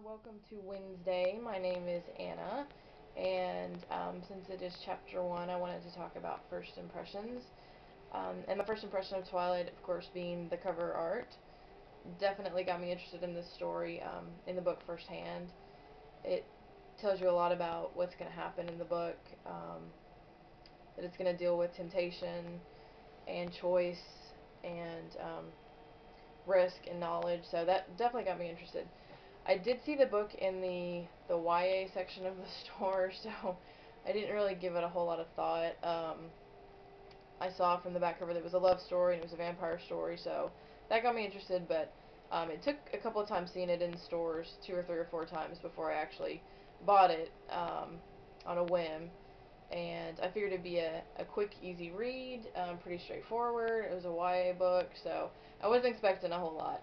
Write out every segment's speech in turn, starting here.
Welcome to Wednesday. My name is Anna, and since it is chapter 1, I wanted to talk about first impressions. And my first impression of Twilight, of course, being the cover art, definitely got me interested in this story in the book firsthand. It tells you a lot about what's going to happen in the book, that it's going to deal with temptation and choice and risk and knowledge, so that definitely got me interested. I did see the book in the YA section of the store, so I didn't really give it a whole lot of thought. I saw from the back cover that it was a love story and it was a vampire story, so that got me interested, but it took a couple of times seeing it in stores, 2 or 3 or 4 times, before I actually bought it on a whim. And I figured it'd be a quick, easy read, pretty straightforward. It was a YA book, so I wasn't expecting a whole lot.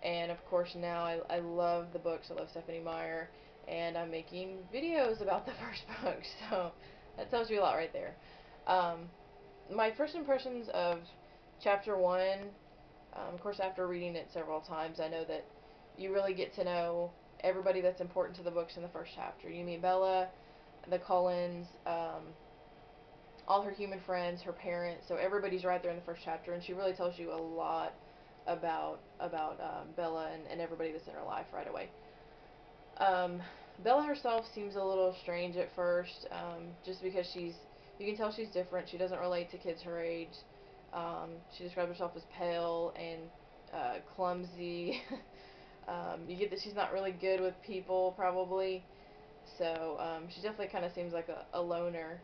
And of course now I love the books. I love Stephenie Meyer, and I'm making videos about the first book, so that tells you a lot right there. My first impressions of chapter 1, of course after reading it several times, I know that you really get to know everybody that's important to the books in the first chapter. You meet Bella, the Cullens, all her human friends, her parents, so everybody's right there in the first chapter, and she really tells you a lot about Bella and everybody that's in her life right away. Bella herself seems a little strange at first, just because you can tell she's different. She doesn't relate to kids her age. She describes herself as pale and clumsy. You get that she's not really good with people, probably. So she definitely kind of seems like a loner,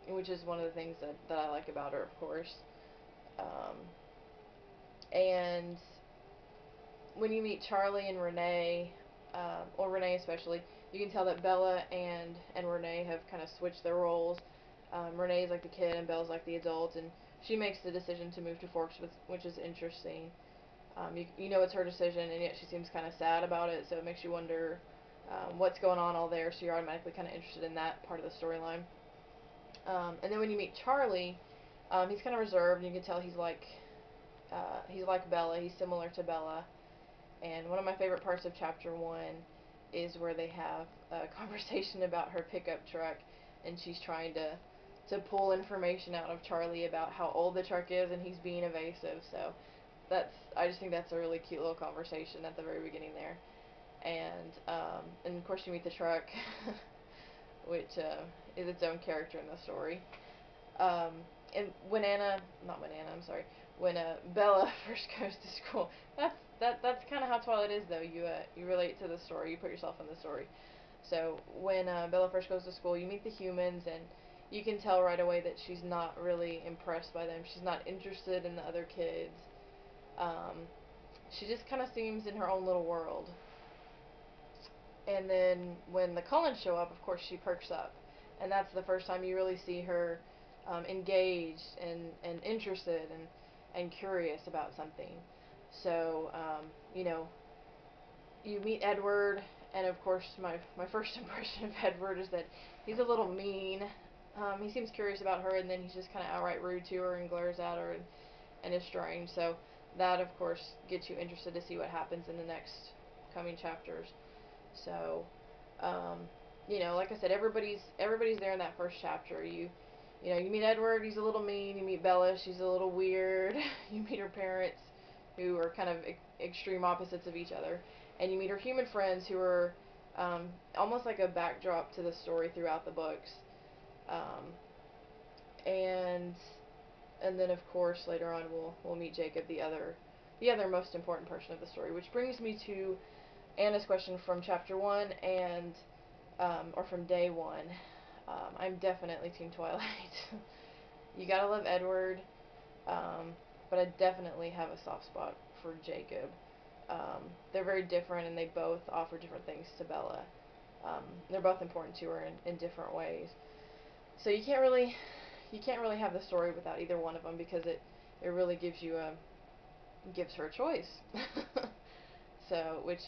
which is one of the things that I like about her, of course. And when you meet Charlie and Renee, or Renee especially, you can tell that Bella and Renee have kind of switched their roles. Renee's like the kid and Bella's like the adult, and she makes the decision to move to Forks, which is interesting. You know it's her decision, and yet she seems kind of sad about it, so it makes you wonder what's going on all there, so you're automatically kind of interested in that part of the storyline. And then when you meet Charlie, he's kind of reserved, and you can tell he's like Bella. He's similar to Bella. And one of my favorite parts of chapter 1 is where they have a conversation about her pickup truck, and she's trying to pull information out of Charlie about how old the truck is, and he's being evasive. So I just think that's a really cute little conversation at the very beginning there. And of course you meet the truck, which is its own character in the story. Um, and when Bella first goes to school, that's kind of how Twilight is, though. You relate to the story, you put yourself in the story. So when Bella first goes to school, you meet the humans, and you can tell right away that she's not really impressed by them. She's not interested in the other kids. She just kind of seems in her own little world. And then when the Cullens show up, of course she perks up, and that's the first time you really see her engaged and interested and curious about something. So you meet Edward, and of course my first impression of Edward is that he's a little mean. He seems curious about her, and then he's just kind of outright rude to her and glares at her and is strange. So that of course gets you interested to see what happens in the next coming chapters. So, like I said, everybody's there in that first chapter. You meet Edward, he's a little mean. You meet Bella, she's a little weird. You meet her parents, who are kind of extreme opposites of each other, and you meet her human friends, who are almost like a backdrop to the story throughout the books. Um, and then of course later on we'll meet Jacob, the other most important person of the story, which brings me to Anna's question from chapter 1 and or from day 1. I'm definitely Team Twilight. You gotta love Edward, but I definitely have a soft spot for Jacob. They're very different, and they both offer different things to Bella. They're both important to her in different ways. So you can't really have the story without either one of them, because it really gives her a choice. So, which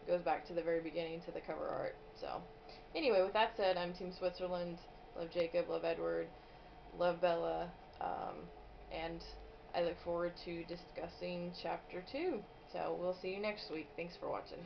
goes back to the very beginning, to the cover art. So, anyway, with that said, I'm Team Switzerland. Love Jacob, love Edward, love Bella, and I look forward to discussing chapter 2. So we'll see you next week. Thanks for watching.